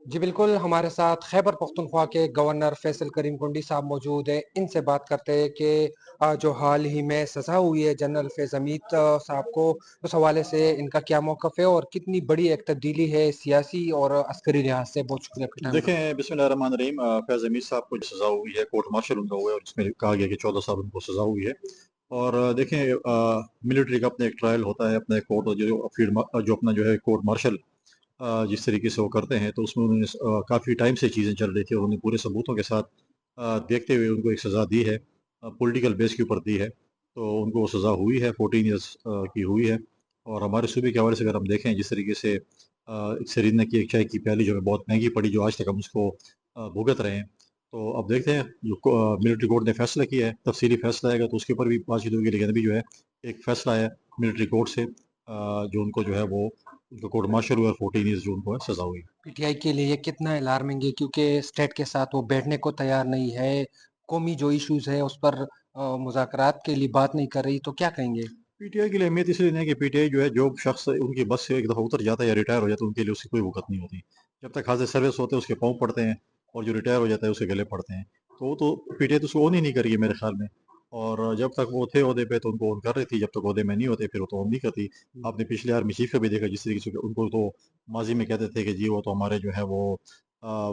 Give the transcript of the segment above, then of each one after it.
जी बिल्कुल, हमारे साथ खैबर पख्तूनख्वा के गवर्नर फैसल करीम कुंडी साहब मौजूद हैं। इनसे बात करते हैं कि जो हाल ही में सज़ा हुई है जनरल फैज़ हमीद साहब को, उस हवाले से इनका क्या मौक़िफ़ है और कितनी बड़ी एक तब्दीली है सियासी और अस्करी लिहाज से। बहुत शुक्रिया आपका टाइम का। देखें, बिस्मिल्लाहिर्रहमानिर्रहीम, फैज़ हमीद साहब को जो सज़ा हुई है, कोर्ट मार्शल उनका हुआ है और जिसमें कहा गया कि 14 साल उनको सज़ा हुई है। और देखें, मिलिट्री का अपना एक ट्रायल होता है, अपना एक कोर्ट जो फील्ड जो अपना जो है कोर्ट मार्शल जिस तरीके से वो करते हैं, तो उसमें उन्होंने काफ़ी टाइम से चीज़ें चल रही थी और उन्होंने पूरे सबूतों के साथ देखते हुए उनको एक सज़ा दी है, पॉलिटिकल बेस के ऊपर दी है। तो उनको वो सज़ा हुई है, 14 ईयर्स की हुई है। और हमारे सूबे के हवाले से अगर हम देखें, जिस तरीके से एक सरीना की एक चाय की प्याली जो है बहुत महँगी पड़ी, जो आज तक हम उसको भुगत रहे हैं। तो अब देखते हैं, जो मिलिट्री कोर्ट ने फैसला किया है, तफ़सीली फैसला आएगा तो उसके ऊपर भी बातचीत होगी, लेकिन अभी जो है एक फैसला आया मिलिट्री कोर्ट से, जो उनको जो है वो उनका कोर्ट मार्शल हुआ है, 14 ईयर्स जो उनको है सज़ा हुई है। पीटीआई के लिए ये कितना अलार्मिंग है, क्योंकि स्टेट के साथ वो बैठने को तैयार नहीं है, कौमी जो इश्यूज़ है उस पर मुज़ाकरात के लिए बात नहीं कर रही, तो क्या कहेंगे? पीटीआई के लिए अहमियत इसलिए नहीं है कि पीटीआई जो है, जो शख्स उनकी बस से एक दफ़ा उतर जाता है या रिटायर हो जाता है, उनके लिए उसकी कोई वक़्त नहीं होती। जब तक हाज़िर सर्विस होते हैं उसके पाँव पड़ते हैं, और जो रिटायर हो जाता है उसके गले पड़ते हैं। तो वो तो पीटीआई तो उसको ऑन ही नहीं करी है मेरे ख़्याल में। और जब तक वो थे ओहदे पे तो उनको ऑन कर रही थी, जब तक ओहदे में नहीं होते फिर वो तो ऑन नहीं करती। आपने पिछले आर्मी चीफ का भी देखा, जिस तरीके से उनको तो माज़ी में कहते थे कि जी वो तो हमारे जो है वो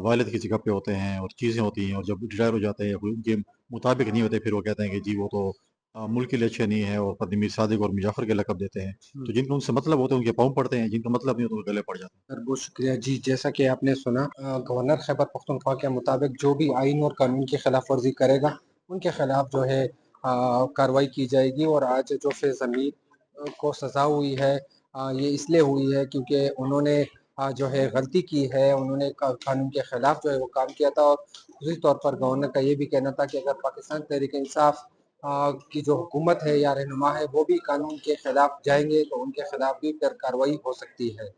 वालिद की जगह पे होते हैं और चीज़ें होती हैं, और जब रिटायर हो जाते हैं या कोई उनके मुताबिक नहीं होते, फिर वो कहते हैं कि जी वो तो मुल्क के लिए अच्छे नहीं है, और पत्नी मीर सादिक और मीर जाफ़र के लक़ब देते हैं। हुँ। तो जिनका उनसे मतलब होता है उनके पाँव पड़ते हैं, जिनका मतलब नहीं होता उनके गले पड़ जाते हैं। सर बहुत शुक्रिया। जी, जैसा कि आपने सुना गवर्नर खैबर पख्तूनख्वा के मुताबिक जो भी आइन और कानून की खिलाफ वर्जी करेगा, उनके खिलाफ जो है कार्रवाई की जाएगी। और आज जो फैज़ हमीद को सज़ा हुई है, ये इसलिए हुई है क्योंकि उन्होंने जो है गलती की है, उन्होंने कानून के खिलाफ जो है वो काम किया था। और दूसरी तौर पर गवर्नर का ये भी कहना था कि अगर पाकिस्तान तहरीक इंसाफ की जो हुकूमत है या रहनुमा है वो भी कानून के खिलाफ जाएंगे तो उनके खिलाफ भी फिर कार्रवाई हो सकती है।